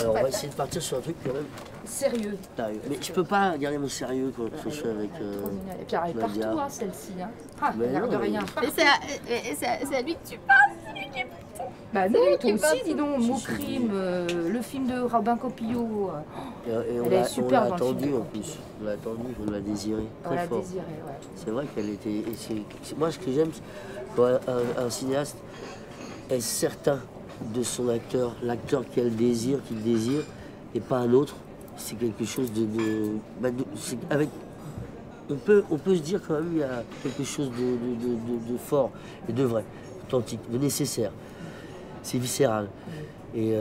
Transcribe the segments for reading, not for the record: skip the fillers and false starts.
Alors on va essayer de partir sur un truc quand même sérieux. Mais je peux pas garder mon sérieux quand je suis avec. Et puis elle arrive partout, hein, celle-ci. Hein. Ah, Mais l'air non, de rien. Mais c'est à lui que tu parles, c'est lui qui est... Bah non, lui toi qui aussi, passe. dis donc, Mon Crime, le film de Robin Copillo. Et Elle est on super l'a dans le attendu film. en plus. On l'a attendu, on l'a désiré On très l'a fort. désiré, ouais. C'est vrai qu'elle était. Moi, ce que j'aime, quand un cinéaste est certain de son acteur, l'acteur qu'il désire, et pas un autre, c'est quelque chose on peut se dire quand même il y a quelque chose de fort et de vrai, authentique, de nécessaire. C'est viscéral. Et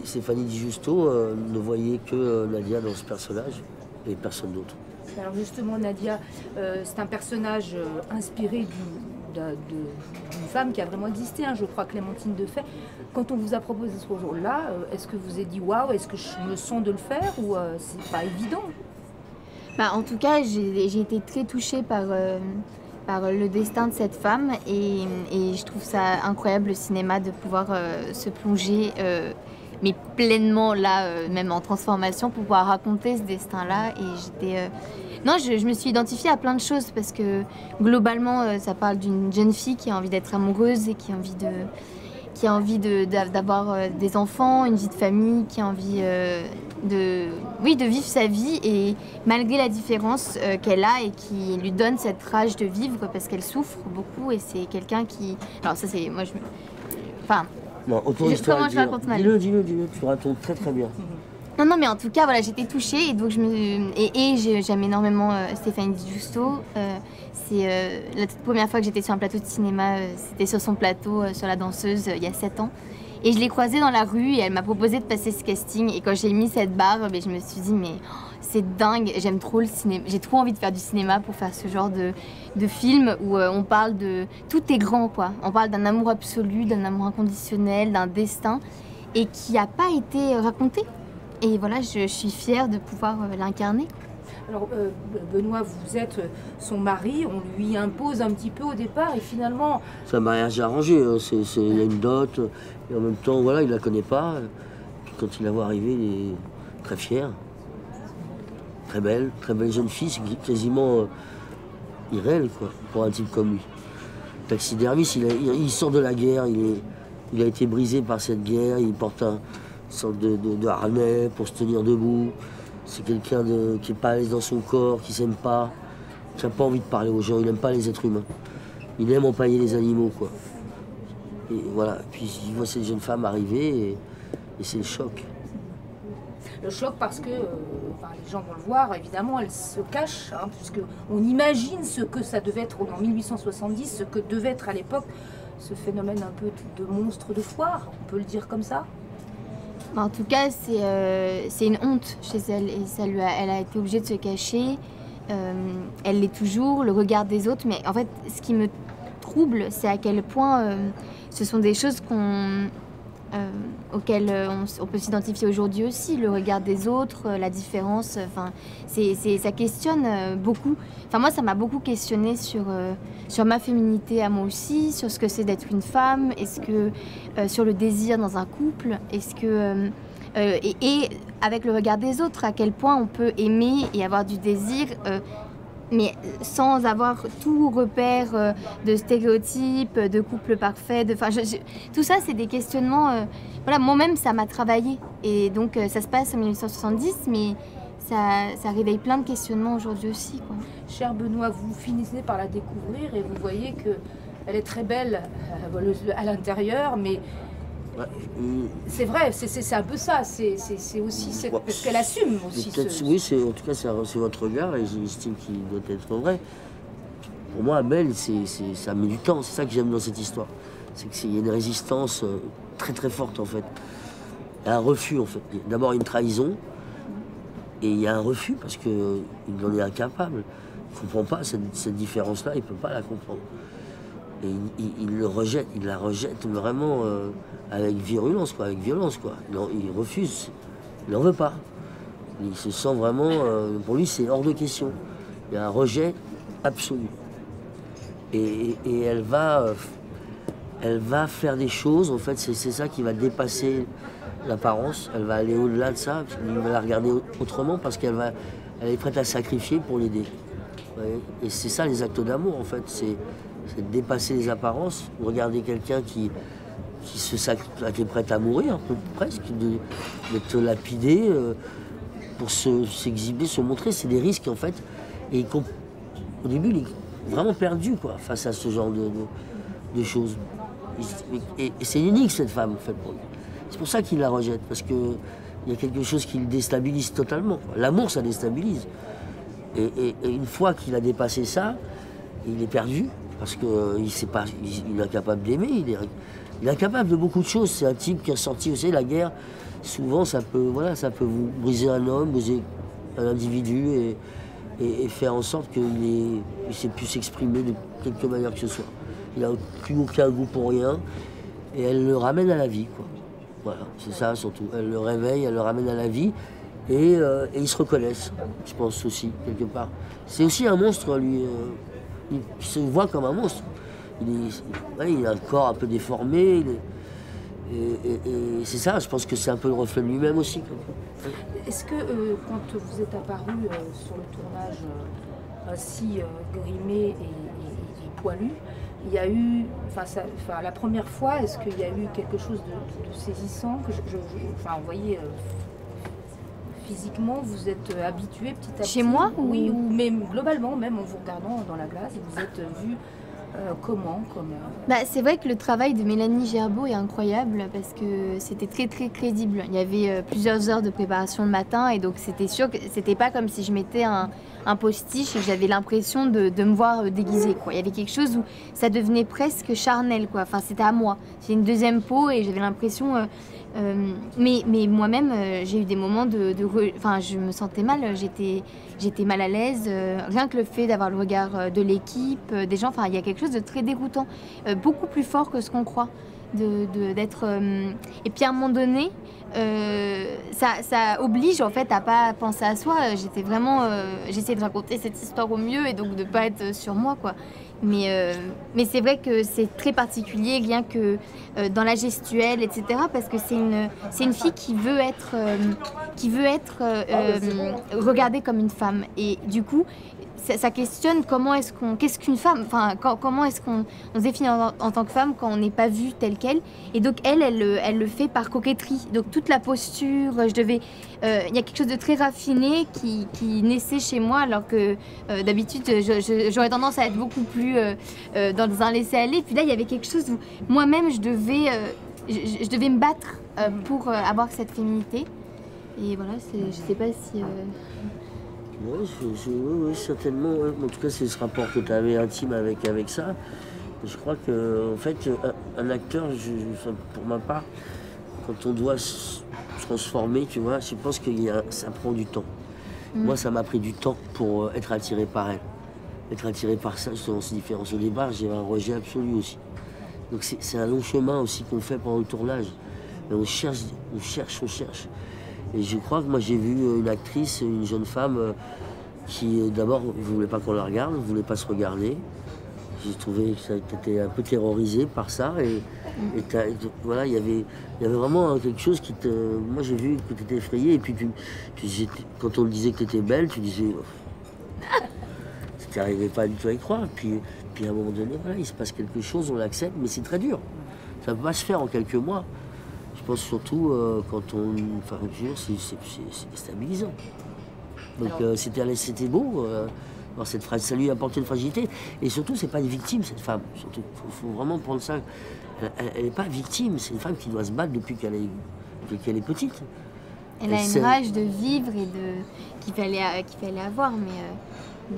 Stéphanie Di Giusto ne voyait que Nadia dans ce personnage et personne d'autre. Alors justement, Nadia, c'est un personnage inspiré d'une femme qui a vraiment existé, hein, je crois, Clémentine Defay. Quand on vous a proposé ce rôle-là, est-ce que vous avez dit waouh, est-ce que je me sens de le faire ou c'est pas évident? Bah, en tout cas, j'ai été très touchée par le destin de cette femme et je trouve ça incroyable le cinéma de pouvoir se plonger mais pleinement là, même en transformation, pour pouvoir raconter ce destin-là. Et j'étais... Non, je me suis identifiée à plein de choses parce que globalement, ça parle d'une jeune fille qui a envie d'être amoureuse et qui a envie d'avoir des enfants, une vie de famille, qui a envie de vivre sa vie, et malgré la différence qu'elle a et qui lui donne cette rage de vivre parce qu'elle souffre beaucoup, et c'est quelqu'un qui... Alors ça c'est... Moi je... Enfin... Non, comment je raconte mal. Dis-le, tu racontes très très bien. Non, mais en tout cas, voilà, j'étais touchée et donc j'aime énormément Stéphanie Di Giusto. C'est la toute première fois que j'étais sur un plateau de cinéma, c'était sur son plateau, sur La Danseuse, il y a 7 ans. Et je l'ai croisée dans la rue et elle m'a proposé de passer ce casting. Et quand j'ai mis cette barre, je me suis dit, mais c'est dingue, j'aime trop le cinéma. J'ai trop envie de faire du cinéma pour faire ce genre de film où on parle de... Tout est grand, quoi. On parle d'un amour absolu, d'un amour inconditionnel, d'un destin, et qui n'a pas été raconté. Et voilà, je suis fière de pouvoir l'incarner. Alors Benoît, vous êtes son mari, on lui impose un petit peu au départ et finalement... C'est un mariage arrangé, hein. Il y a une dot et en même temps, voilà, il la connaît pas. Puis quand il la voit arriver, il est très fier. Très belle jeune fille, c'est quasiment irréel quoi, pour un type comme lui. Taxidermiste, il sort de la guerre, il a été brisé par cette guerre, il porte une sorte de harnais pour se tenir debout. C'est quelqu'un qui n'est pas à l'aise dans son corps, qui ne s'aime pas, qui n'a pas envie de parler aux gens, il n'aime pas les êtres humains. Il aime empailler les animaux, quoi. Et voilà, puis il voit cette jeune femme arriver et c'est le choc. Le choc parce que, les gens vont le voir, évidemment, elle se cache, hein, puisqu'on imagine ce que ça devait être en 1870, ce que devait être à l'époque ce phénomène un peu de monstre de foire, on peut le dire comme ça. En tout cas, c'est une honte chez elle et elle a été obligée de se cacher. Elle l'est toujours, le regard des autres. Mais en fait, ce qui me trouble, c'est à quel point ce sont des choses auxquelles on peut s'identifier aujourd'hui aussi. Le regard des autres, la différence, ça questionne beaucoup. Enfin, moi, ça m'a beaucoup questionné sur ma féminité à moi aussi, sur ce que c'est d'être une femme, sur le désir dans un couple, et avec le regard des autres, à quel point on peut aimer et avoir du désir, mais sans avoir tout repère de stéréotypes, de couple parfait. Tout ça, c'est des questionnements... voilà, moi-même, ça m'a travaillé. Et donc, ça se passe en 1870, mais ça réveille plein de questionnements aujourd'hui aussi, quoi. Cher Benoît, vous finissez par la découvrir et vous voyez qu'elle est très belle à l'intérieur, mais... C'est vrai, c'est un peu ça, c'est aussi parce qu'elle assume aussi. Oui, en tout cas c'est votre regard et j'estime qu'il doit être vrai. Pour moi, Abel, ça met du temps, c'est ça que j'aime dans cette histoire. C'est qu'il y a une résistance très très forte en fait. Il y a un refus en fait. D'abord une trahison et il y a un refus parce qu'il en est incapable. Il ne comprend pas cette différence-là, il ne peut pas la comprendre. Et il la rejette vraiment avec virulence, quoi, avec violence, quoi. Il refuse, il n'en veut pas. Il se sent vraiment, pour lui c'est hors de question. Il y a un rejet absolu. Et elle va elle va faire des choses, en fait, c'est ça qui va dépasser l'apparence, elle va aller au-delà de ça, il va la regarder autrement parce elle est prête à sacrifier pour l'aider. Et c'est ça les actes d'amour, en fait, c'est de dépasser les apparences, regarder quelqu'un qui est prête à mourir, presque, d'être lapidé pour s'exhiber, se montrer, c'est des risques, en fait. Et au début, il est vraiment perdu, quoi, face à ce genre de choses. Et c'est unique, cette femme, en fait, pour lui. C'est pour ça qu'il la rejette, parce qu'il y a quelque chose qui le déstabilise totalement. L'amour, ça déstabilise. Et une fois qu'il a dépassé ça, il est perdu, parce qu'il est incapable d'aimer, il est incapable de beaucoup de choses. C'est un type qui est sorti, vous savez, la guerre, souvent, ça peut vous briser un homme, briser un individu, et faire en sorte qu'il ne sait plus s'exprimer de quelque manière que ce soit. Il n'a plus aucun goût pour rien, et elle le ramène à la vie, quoi. Voilà, c'est ça surtout. Elle le réveille, elle le ramène à la vie, et ils se reconnaissent, je pense aussi, quelque part. C'est aussi un monstre, lui. Il se voit comme un monstre. Il a un corps un peu déformé, et c'est ça, je pense que c'est un peu le reflet de lui-même aussi. Est-ce que quand vous êtes apparu sur le tournage ainsi grimé et poilu, il y a eu, la première fois, est-ce qu'il y a eu quelque chose de saisissant que vous voyez, physiquement, vous êtes habitué petit à petit? Chez moi Oui, ou même globalement, même en vous regardant dans la glace, vous êtes vu comment C'est vrai que le travail de Mélanie Gerbeau est incroyable parce que c'était très très crédible. Il y avait plusieurs heures de préparation le matin et donc c'était sûr que c'était pas comme si je mettais un postiche et que j'avais l'impression de me voir déguisée, quoi. Il y avait quelque chose où ça devenait presque charnel, quoi. Enfin, c'était à moi. J'ai une deuxième peau et j'avais l'impression... mais moi-même, j'ai eu des moments je me sentais mal, j'étais mal à l'aise. Rien que le fait d'avoir le regard de l'équipe, des gens, il y a quelque chose de très déroutant, beaucoup plus fort que ce qu'on croit. D'être et puis à un moment donné ça oblige en fait à pas penser à soi. J'essayais de raconter cette histoire au mieux et donc de pas être sur moi, quoi. Mais c'est vrai que c'est très particulier, rien que dans la gestuelle, etc. Parce que c'est une fille qui veut être regardée comme une femme. Et du coup, ça questionne qu'est-ce qu'une femme, comment est-ce qu'on se définit en tant que femme quand on n'est pas vue telle qu'elle. Et donc elle le fait par coquetterie. Donc toute la posture, il y a quelque chose de très raffiné qui naissait chez moi, alors que d'habitude j'aurais tendance à être beaucoup plus dans un laisser-aller. Puis là il y avait quelque chose où moi-même je devais me battre pour avoir cette féminité. Et voilà, je sais pas si... Oui, certainement. Ouais. En tout cas, c'est ce rapport que tu avais intime avec ça. Je crois que, en fait, un acteur, pour ma part, quand on doit se transformer, tu vois, je pense que ça prend du temps. Moi, ça m'a pris du temps pour être attiré par elle. Être attiré par ça, justement, c'est différent. Au départ, j'ai un rejet absolu aussi. Donc c'est un long chemin aussi qu'on fait pendant le tournage. Et on cherche. Et je crois que moi j'ai vu une actrice, une jeune femme qui d'abord ne voulait pas qu'on la regarde, ne voulait pas se regarder. J'ai trouvé que ça était un peu terrorisé par ça. Et voilà, il y avait vraiment quelque chose qui te... Moi j'ai vu que tu étais effrayée et puis quand on me disait que tu étais belle, tu disais... tu n'arrivais pas du tout à y croire. Puis à un moment donné, voilà, il se passe quelque chose, on l'accepte, mais c'est très dur. Ça ne peut pas se faire en quelques mois. Je pense surtout quand on... Enfin, c'est déstabilisant. Donc c'était beau. Ça lui a apporté une fragilité. Et surtout, c'est pas une victime, cette femme. Surtout, faut vraiment prendre ça. Elle n'est pas victime. C'est une femme qui doit se battre depuis qu'elle est petite. Elle a une rage de vivre et qu'il fallait avoir, mais